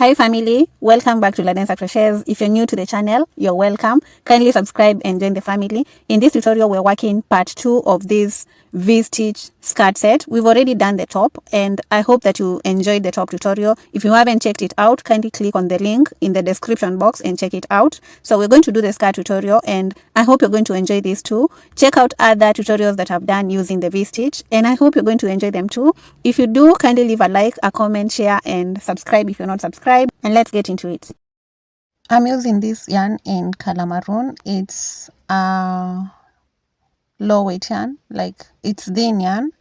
Hi family, welcome back to Ladensercrochets. If you're new to the channel, you're welcome. Kindly subscribe and join the family. In this tutorial, we're working part 2 of this V-stitch skirt set. We've already done the top and I hope that you enjoyed the top tutorial. If you haven't checked it out, kindly click on the link in the description box and check it out. So we're going to do the skirt tutorial and I hope you're going to enjoy this too. Check out other tutorials that I've done using the V-stitch and I hope you're going to enjoy them too. If you do, kindly leave a like, a comment, share and subscribe if you're not subscribed, and let's get into it. I'm using this yarn in color maroon. It's a low weight yarn, like it's thin yarn,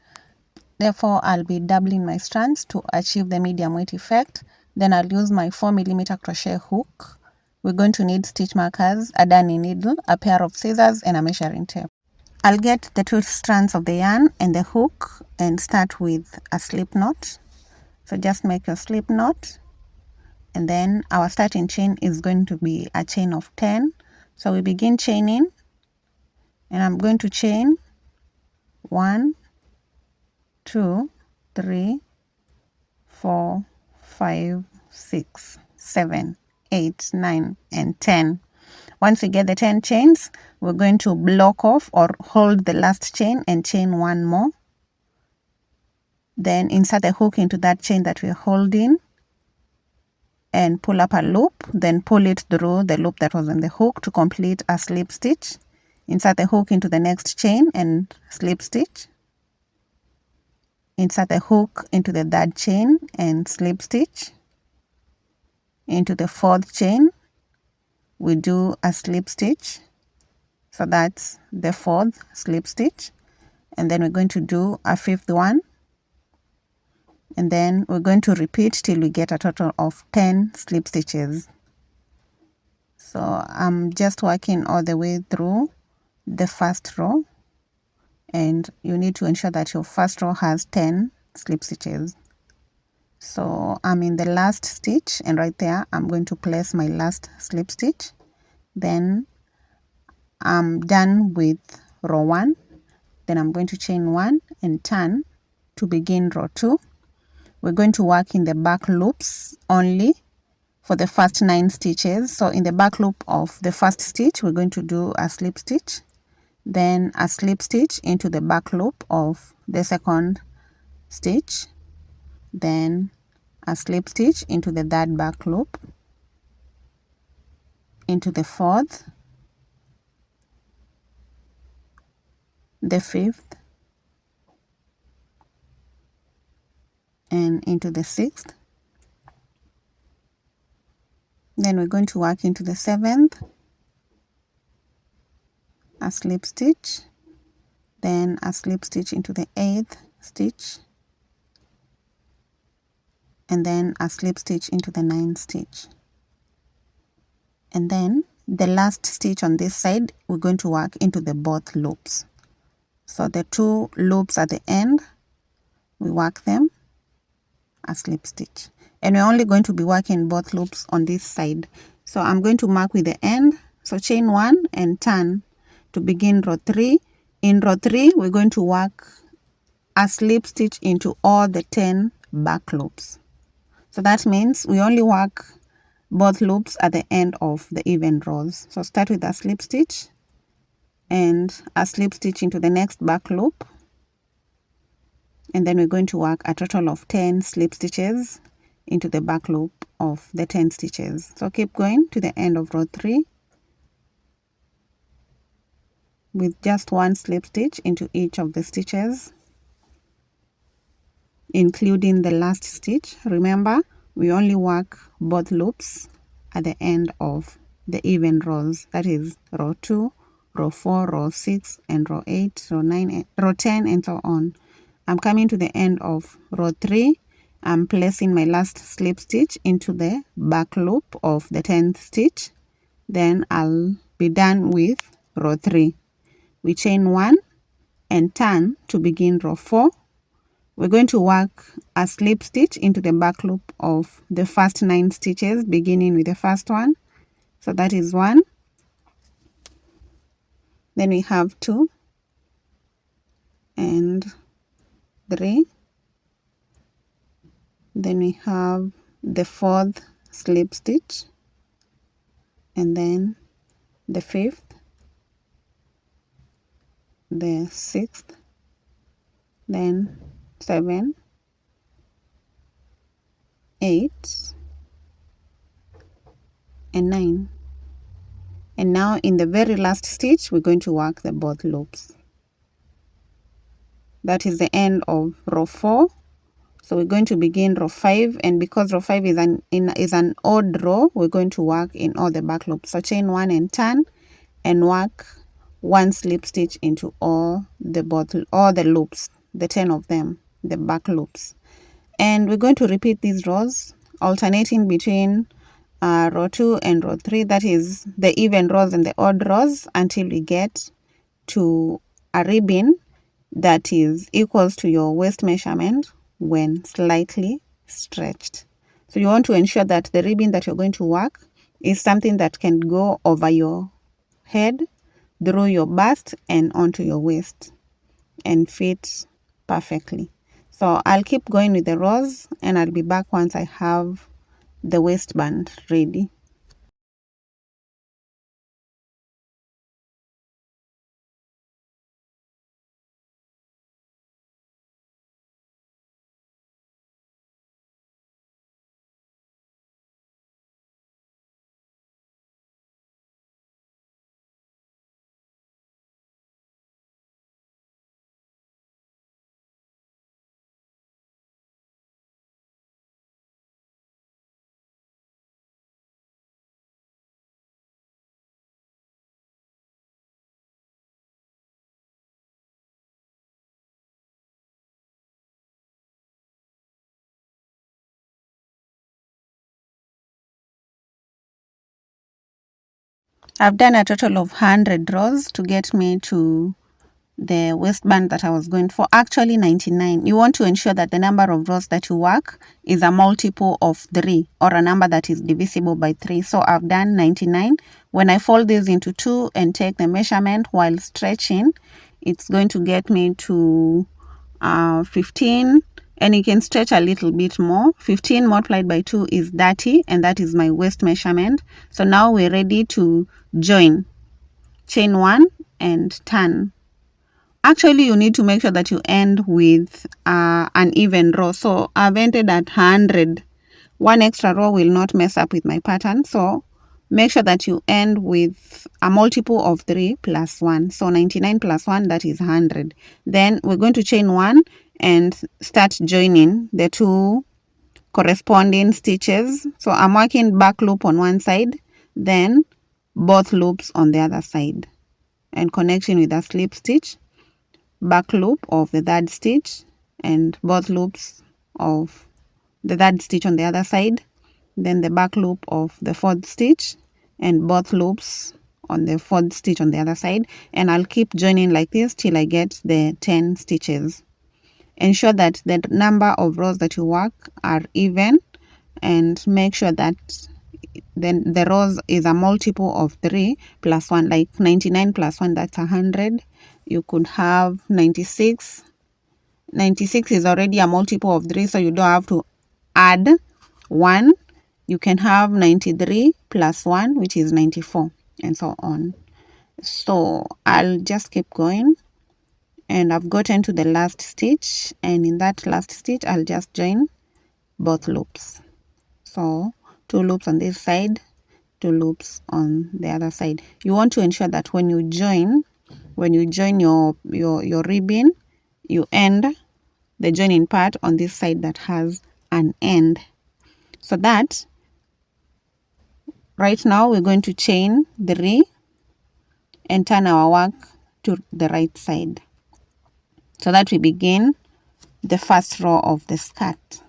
therefore I'll be doubling my strands to achieve the medium weight effect. Then I'll use my 4mm crochet hook. We're going to need stitch markers, a darning needle, a pair of scissors and a measuring tape. I'll get the 2 strands of the yarn and the hook and start with a slip knot. So just make your slip knot, and then our starting chain is going to be a chain of 10. So we begin chaining and I'm going to chain 1, 2, 3, 4, 5, 6, 7, 8, 9 and 10. Once we get the 10 chains, we're going to block off or hold the last chain and chain 1 more. Then insert the hook into that chain that we're holding and pull up a loop, then pull it through the loop that was on the hook to complete a slip stitch. Insert the hook into the next chain and slip stitch. Insert the hook into the 3rd chain and slip stitch. Into the 4th chain, we do a slip stitch. So that's the 4th slip stitch. And then we're going to do a 5th one. And then we're going to repeat till we get a total of 10 slip stitches. So I'm just working all the way through the first row, and you need to ensure that your first row has 10 slip stitches. So I'm in the last stitch, and right there I'm going to place my last slip stitch. Then I'm done with row 1. Then I'm going to chain 1 and turn to begin row 2. We're going to work in the back loops only for the first 9 stitches. So in the back loop of the first stitch, we're going to do a slip stitch, then a slip stitch into the back loop of the 2nd stitch, then a slip stitch into the 3rd back loop, into the 4th, the 5th, and into the 6th. Then we're going to work into the 7th, a slip stitch, then a slip stitch into the 8th stitch, and then a slip stitch into the 9th stitch. And then the last stitch on this side, we're going to work into the both loops. So the 2 loops at the end, we work them a slip stitch. And we're only going to be working both loops on this side. So I'm going to mark with the end. So chain 1 and turn to begin row 3. In row 3, we're going to work a slip stitch into all the 10 back loops. So that means we only work both loops at the end of the even rows. So start with a slip stitch and a slip stitch into the next back loop. And then we're going to work a total of 10 slip stitches into the back loop of the 10 stitches. So keep going to the end of row 3 with just 1 slip stitch into each of the stitches, including the last stitch. Remember, we only work both loops at the end of the even rows, that is row 2, row 4, row 6, and row 8, row 9, row 10, and so on. I'm coming to the end of row 3. I'm placing my last slip stitch into the back loop of the 10th stitch. Then I'll be done with row 3. We chain 1 and turn to begin row 4. We're going to work a slip stitch into the back loop of the first 9 stitches, beginning with the first one. So that is 1. Then we have 2 and 3. Then we have the 4th slip stitch, and then the 5th, the 6th, then 7, 8, and 9. And now in the very last stitch, we're going to work the both loops. That is the end of row 4. So we're going to begin row 5, and because row 5 is an odd row, we're going to work in all the back loops. So chain 1 and turn, and work 1 slip stitch into all the loops, the 10 of them, the back loops. And we're going to repeat these rows, alternating between row 2 and row 3, that is the even rows and the odd rows, until we get to a ribbon that is equals to your waist measurement when slightly stretched. So you want to ensure that the ribbon that you're going to work is something that can go over your head, through your bust, and onto your waist and fit perfectly. So I'll keep going with the rows, and I'll be back once I have the waistband ready. I've done a total of 100 rows to get me to the waistband that I was going for. Actually 99. You want to ensure that the number of rows that you work is a multiple of 3, or a number that is divisible by 3. So I've done 99. When I fold this into 2 and take the measurement while stretching, it's going to get me to 15, and you can stretch a little bit more. 15 multiplied by 2 is 30, and that is my waist measurement. So now we're ready to join. Chain 1 and turn. Actually, you need to make sure that you end with an even row. So I've ended at 100. One extra row will not mess up with my pattern. So make sure that you end with a multiple of 3 plus 1. So 99 plus 1, that is 100. Then we're going to chain 1 and start joining the 2 corresponding stitches. So I'm working back loop on one side, then both loops on the other side, and connection with a slip stitch, back loop of the 3rd stitch, and both loops of the 3rd stitch on the other side, then the back loop of the 4th stitch, and both loops on the 4th stitch on the other side. And I'll keep joining like this till I get the 10 stitches. Ensure that the number of rows that you work are even, and make sure that then the rows is a multiple of 3 plus 1, like 99 plus 1, that's 100. You could have 96. 96 is already a multiple of 3, so you don't have to add 1. You can have 93 plus 1, which is 94, and so on. So I'll just keep going, and I've gotten to the last stitch, and in that last stitch I'll just join both loops. So 2 loops on this side, 2 loops on the other side. You want to ensure that when you join your ribbon, you end the joining part on this side that has an end. So that right now we're going to chain 3 and turn our work to the right side, so that we begin the first row of the skirt.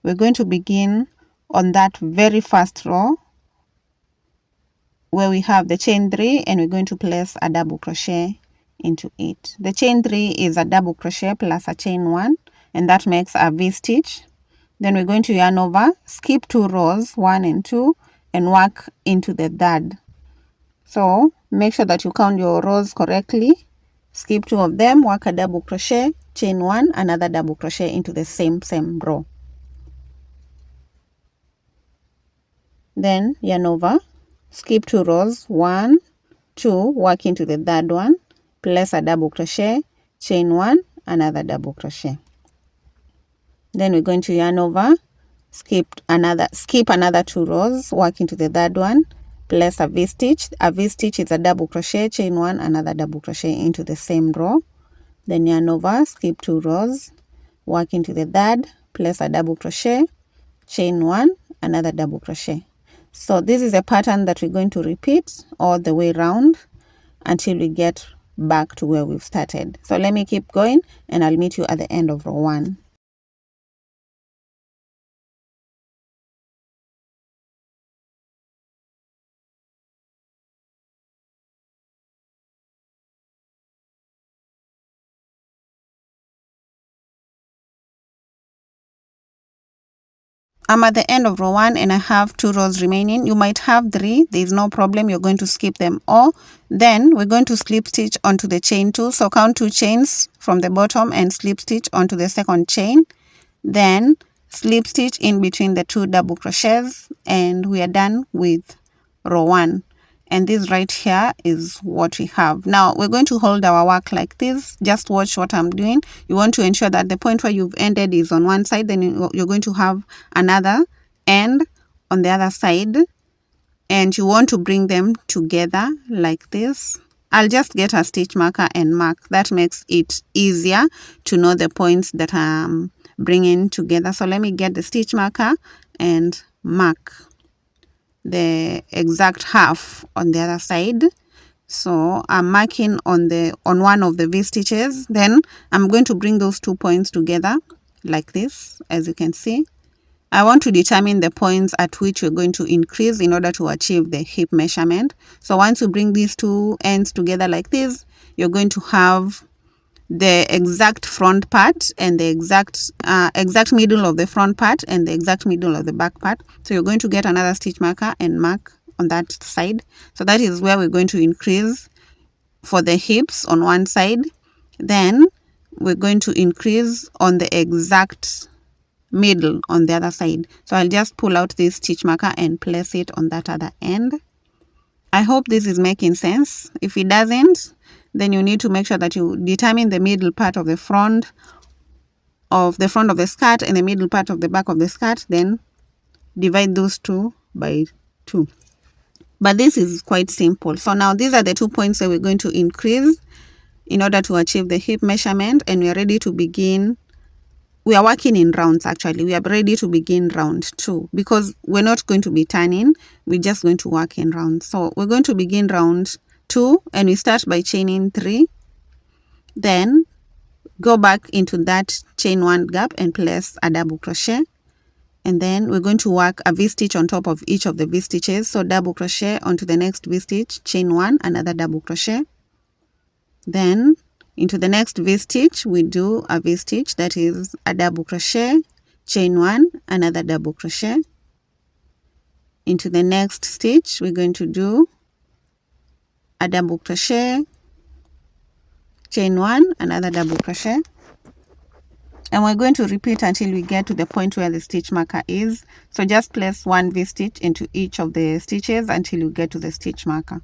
We're going to begin on that very first row where we have the chain 3, and we're going to place a double crochet into it. The chain 3 is a double crochet plus a chain 1, and that makes a V stitch. Then we're going to yarn over, skip 2 rows, 1 and 2, and work into the 3rd. So make sure that you count your rows correctly. Skip 2 of them, work a double crochet, chain 1, another double crochet into the same row. then yarn over, skip 2 rows, 1, 2, work into the third one, place a double crochet, chain 1, another double crochet. Then we're going to yarn over, skip another 2 rows, work into the third one, place a V-stitch. A V-stitch is a double crochet, chain 1, another double crochet into the same row. Then yarn over, skip 2 rows, work into the third, place a double crochet, chain 1, another double crochet. So this is a pattern that we're going to repeat all the way around until we get back to where we've started. So let me keep going and I'll meet you at the end of row 1. I'm at the end of row 1 and I have 2 rows remaining. You might have 3, there's no problem, you're going to skip them all. Then we're going to slip stitch onto the chain 2. So count 2 chains from the bottom and slip stitch onto the second chain. Then slip stitch in between the 2 double crochets and we are done with row 1. And this right here is what we have. Now we're going to hold our work like this. Just watch what I'm doing. You want to ensure that the point where you've ended is on one side, then you're going to have another end on the other side, and you want to bring them together like this. I'll just get a stitch marker and mark. That makes it easier to know the points that I'm bringing together. So let me get the stitch marker and mark the exact half on the other side. So I'm marking on one of the V stitches. Then I'm going to bring those 2 points together like this, as you can see. I want to determine the points at which we're going to increase in order to achieve the hip measurement. So once you bring these 2 ends together like this, you're going to have the exact front part and the exact middle of the front part and the exact middle of the back part. So you're going to get another stitch marker and mark on that side. So that is where we're going to increase for the hips on one side. Then we're going to increase on the exact middle on the other side. So I'll just pull out this stitch marker and place it on that other end. I hope this is making sense. If it doesn't, then you need to make sure that you determine the middle part of the front of the skirt and the middle part of the back of the skirt, then divide those 2 by 2. But this is quite simple. So now these are the 2 points that we're going to increase in order to achieve the hip measurement, and we are ready to begin. We are working in rounds actually. We are ready to begin round 2 because we're not going to be turning. We're just going to work in rounds. So we're going to begin round 2 and we start by chaining 3. Then go back into that chain 1 gap and place a double crochet. And then we're going to work a V-stitch on top of each of the V-stitches. So double crochet onto the next V-stitch, chain 1, another double crochet. Then into the next V-stitch, we do a V-stitch, that is a double crochet, chain 1, another double crochet. Into the next stitch, we're going to do a double crochet, chain 1, another double crochet. And we're going to repeat until we get to the point where the stitch marker is. So just place 1 V-stitch into each of the stitches until you get to the stitch marker.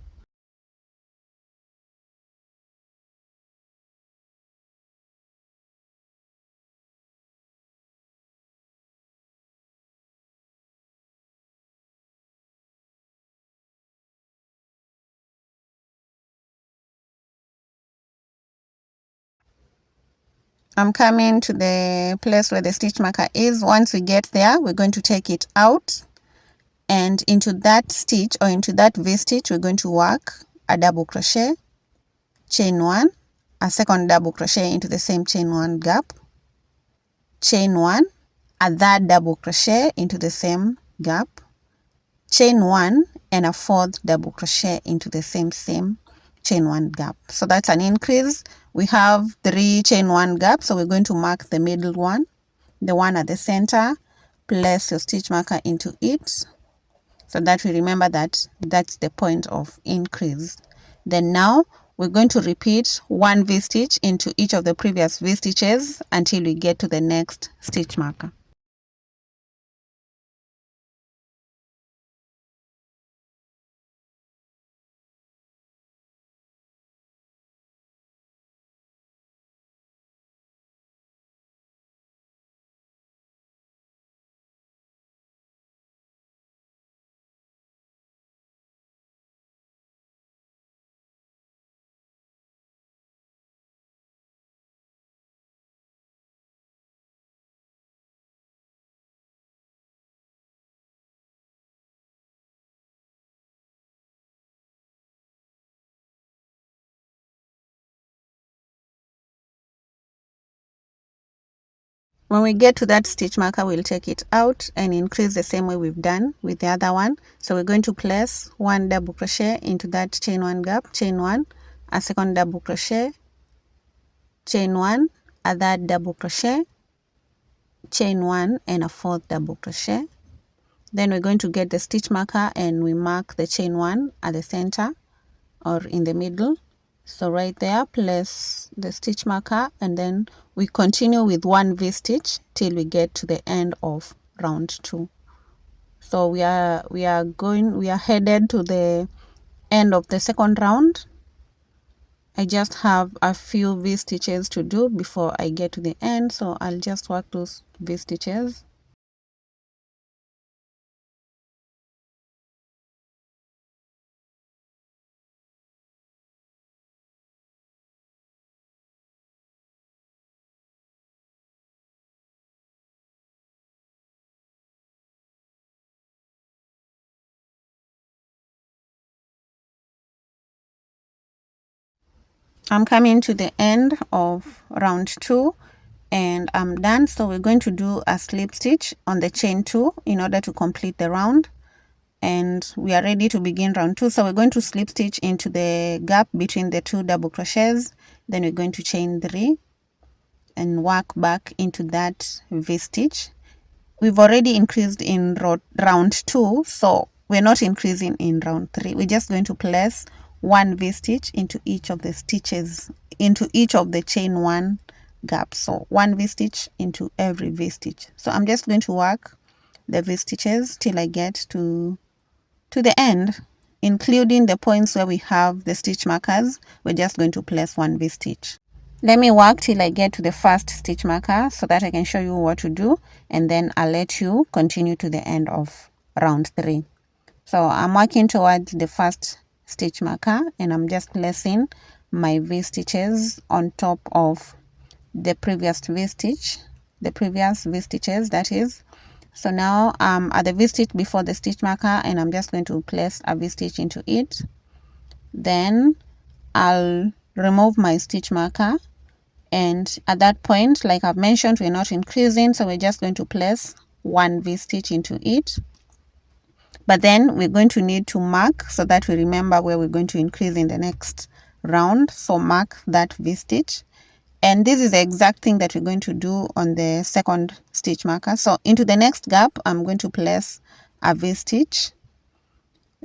I'm coming to the place where the stitch marker is. Once we get there, we're going to take it out, and into that stitch or into that V-stitch, we're going to work a double crochet, chain 1, a second double crochet into the same chain 1 gap, chain 1, a third double crochet into the same gap, chain 1, and a 4th double crochet into the same chain 1 gap. So that's an increase. We have 3 chain 1 gaps, so we're going to mark the middle one, the one at the center, place your stitch marker into it so that we remember that that's the point of increase. Then now we're going to repeat 1 V-stitch into each of the previous V-stitches until we get to the next stitch marker. When we get to that stitch marker, we'll take it out and increase the same way we've done with the other one. So we're going to place one double crochet into that chain one gap, chain one, a second double crochet, chain one, a third double crochet, chain one, and a fourth double crochet. Then we're going to get the stitch marker and we mark the chain one at the center or in the middle. So right there, place the stitch marker, and then we continue with one V stitch till we get to the end of round 2. So we are headed to the end of the second round. I just have a few V stitches to do before I get to the end, so I'll just work those V stitches. I'm coming to the end of round 2 and I'm done. So we're going to do a slip stitch on the chain 2 in order to complete the round, and we are ready to begin round 2. So we're going to slip stitch into the gap between the 2 double crochets, then we're going to chain 3 and work back into that V stitch. We've already increased in round 2, so we're not increasing in round 3. We're just going to place one V stitch into each of the stitches, into each of the chain 1 gaps. So one V stitch into every V stitch. So I'm just going to work the V stitches till I get to the end, including the points where we have the stitch markers. We're just going to place one V stitch. Let me work till I get to the first stitch marker so that I can show you what to do, and then I'll let you continue to the end of round 3. So I'm working towards the first stitch marker and I'm just placing my V stitches on top of the previous V stitch, the previous V stitches, that is. So now I'm at the V stitch before the stitch marker and I'm just going to place a V stitch into it. Then I'll remove my stitch marker, and at that point, like I've mentioned, we're not increasing, so we're just going to place one V stitch into it. But then we're going to need to mark so that we remember where we're going to increase in the next round. So mark that V stitch, and this is the exact thing that we're going to do on the second stitch marker. So into the next gap, I'm going to place a V stitch,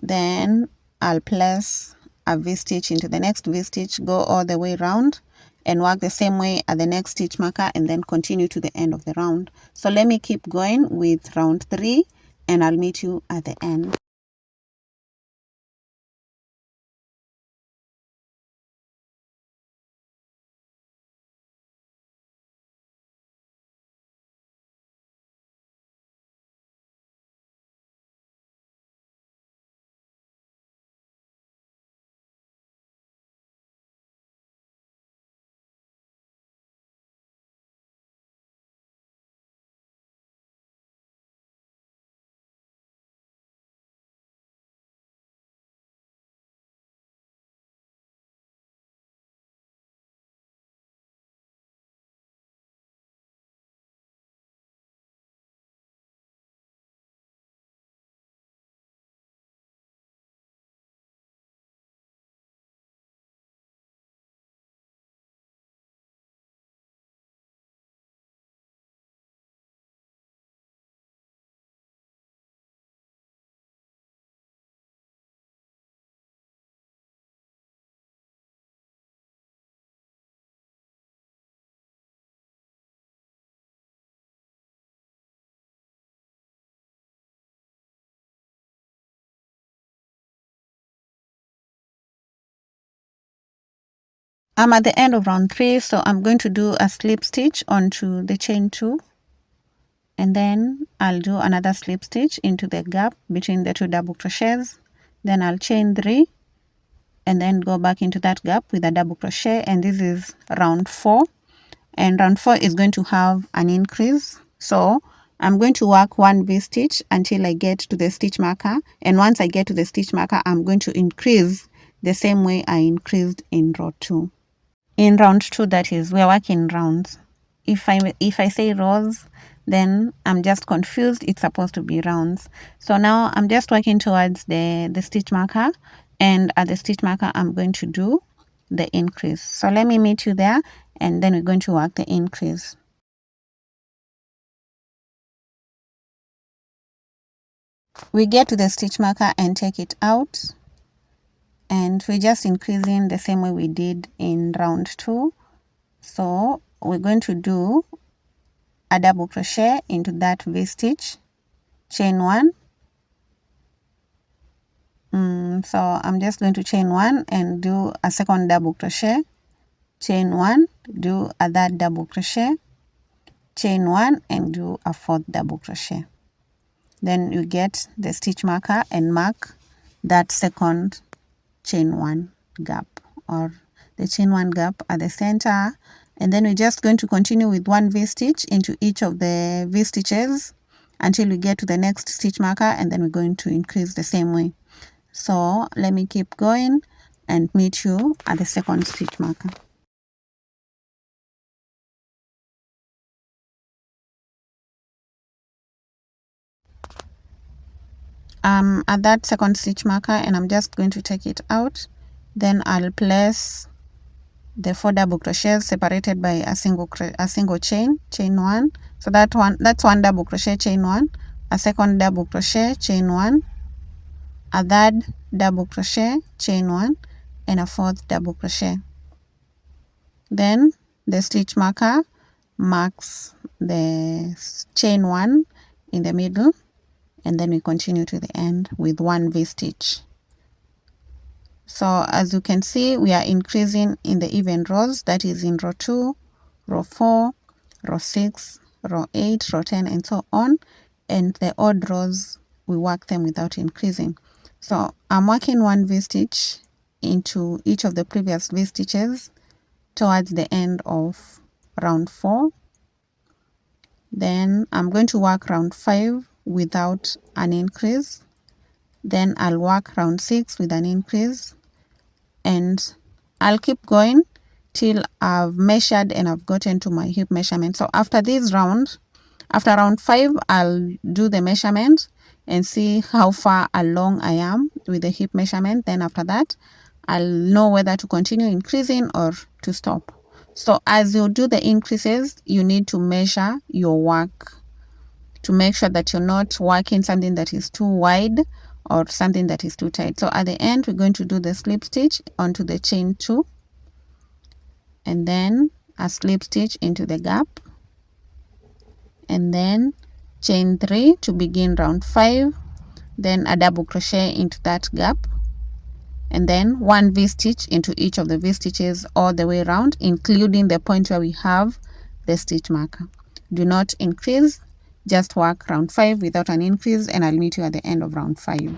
then I'll place a V stitch into the next V stitch, go all the way around and work the same way at the next stitch marker, and then continue to the end of the round. So let me keep going with round 3 and I'll meet you at the end. I'm at the end of round 3, so I'm going to do a slip stitch onto the chain 2, and then I'll do another slip stitch into the gap between the 2 double crochets. Then I'll chain 3 and then go back into that gap with a double crochet, and this is round 4. And round 4 is going to have an increase, so I'm going to work one V stitch until I get to the stitch marker, and once I get to the stitch marker, I'm going to increase the same way I increased in row 2. In round 2, that is, we're working rounds. if I say rows, then I'm just confused. It's supposed to be rounds. So now I'm just working towards the stitch marker, and at the stitch marker I'm going to do the increase. So let me meet you there, and then we're going to work the increase. We get to the stitch marker and take it out, and we're just increasing the same way we did in round 2. So we're going to do a double crochet into that V stitch, chain 1. So I'm just going to chain 1 and do a second double crochet, chain 1, do a third double crochet, chain 1 and do a fourth double crochet. Then you get the stitch marker and mark that second chain 1 gap, or the chain 1 gap at the center, and then we're just going to continue with 1 V stitch into each of the V stitches until we get to the next stitch marker, and then we're going to increase the same way. So let me keep going and meet you at the second stitch marker. At that second stitch marker, and I'm just going to take it out. Then I'll place the 4 double crochets separated by a single chain 1. So that's one double crochet, chain 1, a second double crochet, chain 1, a third double crochet, chain 1, and a fourth double crochet. Then the stitch marker marks the chain 1 in the middle, and then we continue to the end with 1 V stitch. So as you can see, we are increasing in the even rows, that is in row 2, row 4, row 6, row 8, row 10, and so on. And the odd rows, we work them without increasing. So I'm working 1 V stitch into each of the previous V stitches towards the end of round 4. Then I'm going to work round 5 without an increase. Then I'll work round 6 with an increase, and I'll keep going till I've measured and I've gotten to my hip measurement. So after this round, after round 5, I'll do the measurement and see how far along I am with the hip measurement. Then after that, I'll know whether to continue increasing or to stop. So as you do the increases, you need to measure your work to make sure that you're not working something that is too wide or something that is too tight. So at the end, we're going to do the slip stitch onto the chain 2, and then a slip stitch into the gap, and then chain 3 to begin round 5, then a double crochet into that gap, and then 1 V stitch into each of the V stitches all the way around, including the point where we have the stitch marker. Do not increase, just work round 5 without an increase, and I'll meet you at the end of round 5.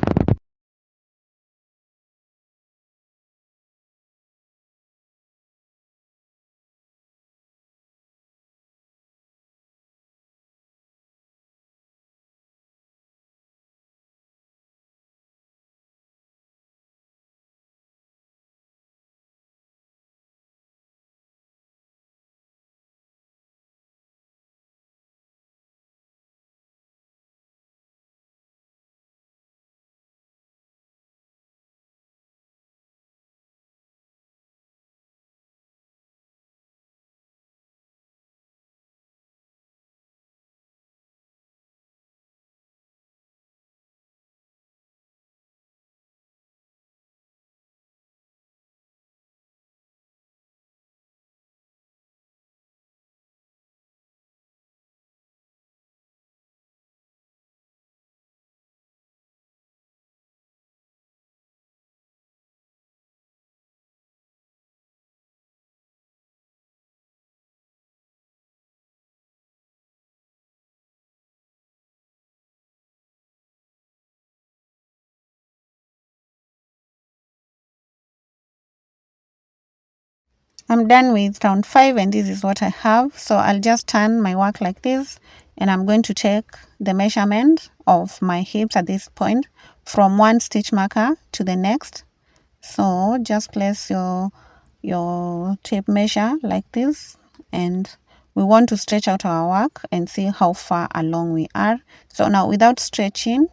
I'm done with round 5, and this is what I have. So I'll just turn my work like this, and I'm going to take the measurement of my hips at this point from one stitch marker to the next. So just place your tape measure like this, and we want to stretch out our work and see how far along we are. So now without stretching,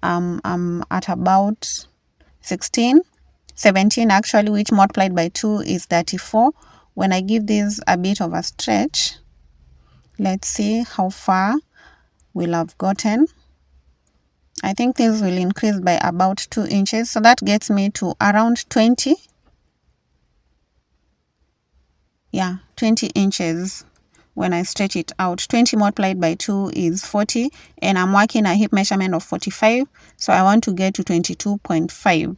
I'm at about 16, 17 actually, which multiplied by 2 is 34. When I give this a bit of a stretch, let's see how far we'll have gotten. I think this will increase by about 2 inches, so that gets me to around 20. Yeah, 20 inches when I stretch it out. 20 multiplied by 2 is 40, and I'm working a hip measurement of 45, so I want to get to 22.5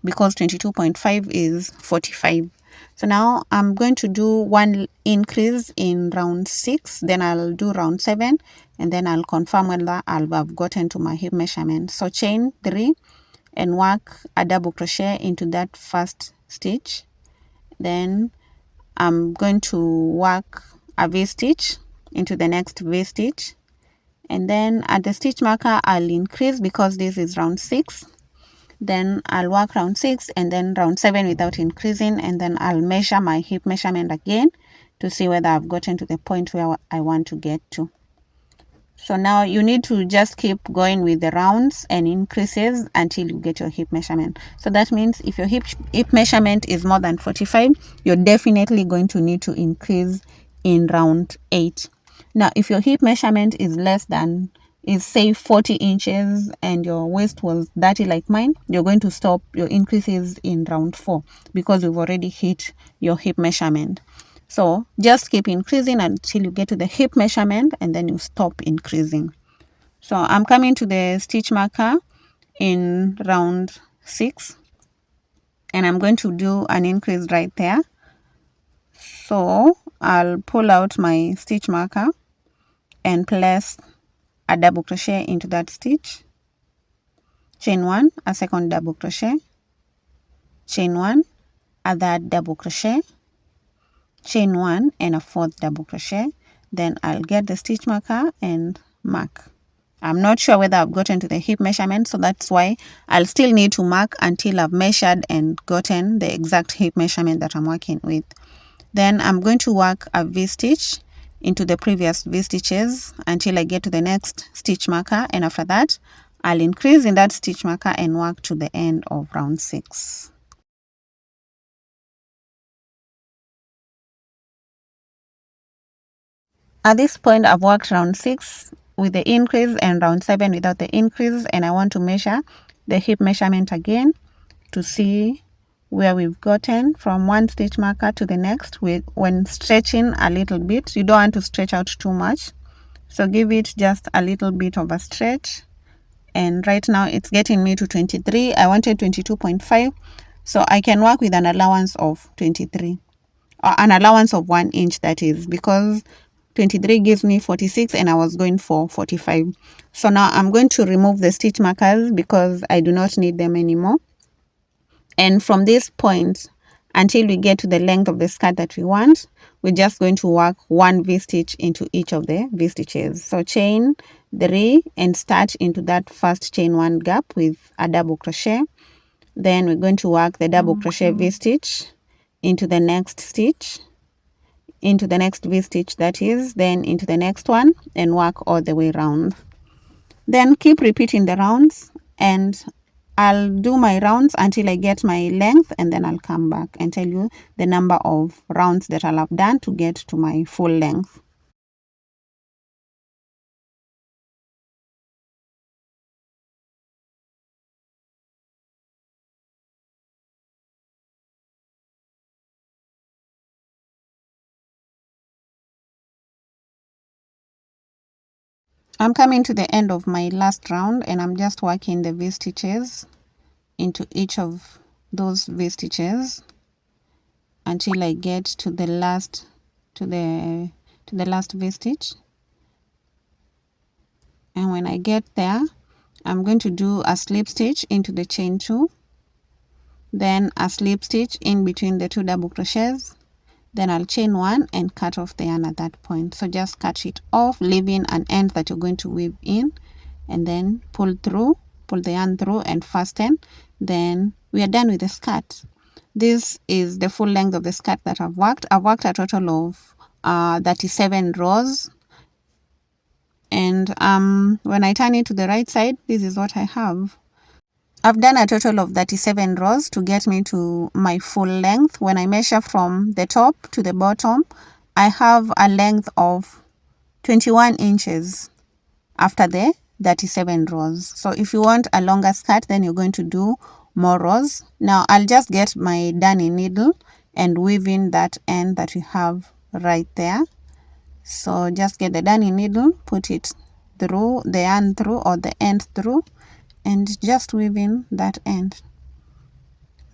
because 22.5 is 45. So now I'm going to do one increase in round 6, then I'll do round 7, and then I'll confirm whether I'll have gotten to my hip measurement. So chain 3 and work a double crochet into that first stitch. Then I'm going to work a V-stitch into the next V-stitch, and then at the stitch marker I'll increase because this is round 6. Then I'll work round 6 and then round 7 without increasing, and then I'll measure my hip measurement again to see whether I've gotten to the point where I want to get to. So now you need to just keep going with the rounds and increases until you get your hip measurement. So that means if your hip measurement is more than 45, you're definitely going to need to increase in round 8. Now, if your hip measurement is less than, is say 40 inches and your waist was 30 like mine, you're going to stop your increases in round 4 because you've already hit your hip measurement. So just keep increasing until you get to the hip measurement, and then you stop increasing. So I'm coming to the stitch marker in round 6, and I'm going to do an increase right there. So I'll pull out my stitch marker and place a double crochet into that stitch, chain 1, a second double crochet, chain 1, a third double crochet, chain 1 and a fourth double crochet. Then I'll get the stitch marker and mark. I'm not sure whether I've gotten to the hip measurement, so that's why I'll still need to mark until I've measured and gotten the exact hip measurement that I'm working with. Then I'm going to work a V-stitch into the previous V-stitches until I get to the next stitch marker, and after that I'll increase in that stitch marker and work to the end of round 6. At this point, I've worked round 6 with the increase and round 7 without the increase, and I want to measure the hip measurement again to see where we've gotten from one stitch marker to the next. When stretching a little bit, you don't want to stretch out too much, so give it just a little bit of a stretch. And right now it's getting me to 23. I wanted 22.5, so I can work with an allowance of 23, or an allowance of 1 inch, that is, because 23 gives me 46 and I was going for 45. So now I'm going to remove the stitch markers because I do not need them anymore. And from this point until we get to the length of the skirt that we want, we're just going to work one V-stitch into each of the V-stitches. So chain 3 and start into that first chain 1 gap with a double crochet. Then we're going to work the double crochet V-stitch into the next stitch, into the next V-stitch, that is, then into the next one, and work all the way around. Then keep repeating the rounds, and I'll do my rounds until I get my length, and then I'll come back and tell you the number of rounds that I'll have done to get to my full length. I'm coming to the end of my last round, and I'm just working the V-stitches into each of those V-stitches until I get to the last last V-stitch. And when I get there, I'm going to do a slip stitch into the chain 2, then a slip stitch in between the 2 double crochets, then I'll chain 1 and cut off the yarn at that point. So just cut it off, leaving an end that you're going to weave in, and then pull the yarn through and fasten. Then we are done with the skirt. This is the full length of the skirt that I've worked. I've worked a total of 37 rows. And when I turn it to the right side, this is what I have. I've done a total of 37 rows to get me to my full length. When I measure from the top to the bottom, I have a length of 21 inches after the 37 rows. So if you want a longer skirt, then you're going to do more rows. Now I'll just get my darning needle and weave in that end that we have right there. So just get the darning needle, put it through the yarn through, or the end through, and just weave in that end.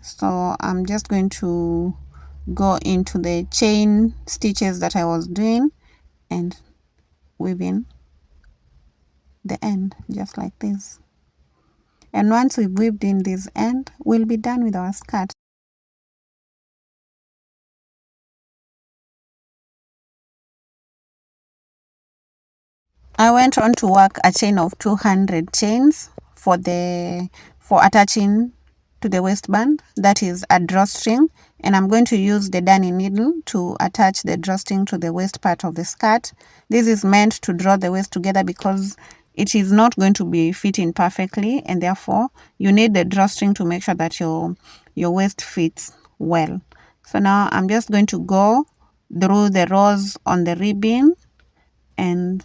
So I'm just going to go into the chain stitches that I was doing and weave in the end just like this. And once we've weaved in this end, we'll be done with our skirt. I went on to work a chain of 200 chains for attaching to the waistband. That is a drawstring, and I'm going to use the darning needle to attach the drawstring to the waist part of the skirt. This is meant to draw the waist together because it is not going to be fitting perfectly, and therefore you need the drawstring to make sure that your waist fits well. So now I'm just going to go through the rows on the ribbon and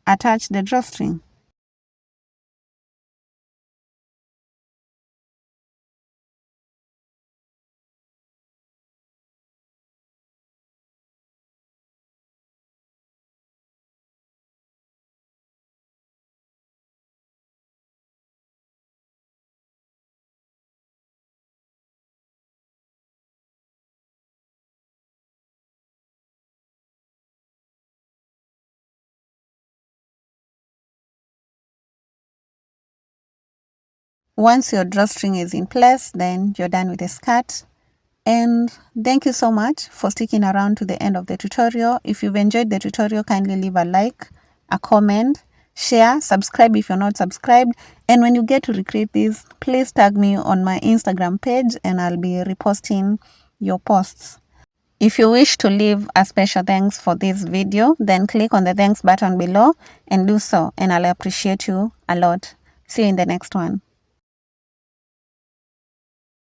attach the drawstring. Once your drawstring is in place, then you're done with the skirt. And thank you so much for sticking around to the end of the tutorial. If you've enjoyed the tutorial, kindly leave a like, a comment, share, subscribe if you're not subscribed. And when you get to recreate this, please tag me on my Instagram page and I'll be reposting your posts. If you wish to leave a special thanks for this video, then click on the thanks button below and do so, and I'll appreciate you a lot. See you in the next one.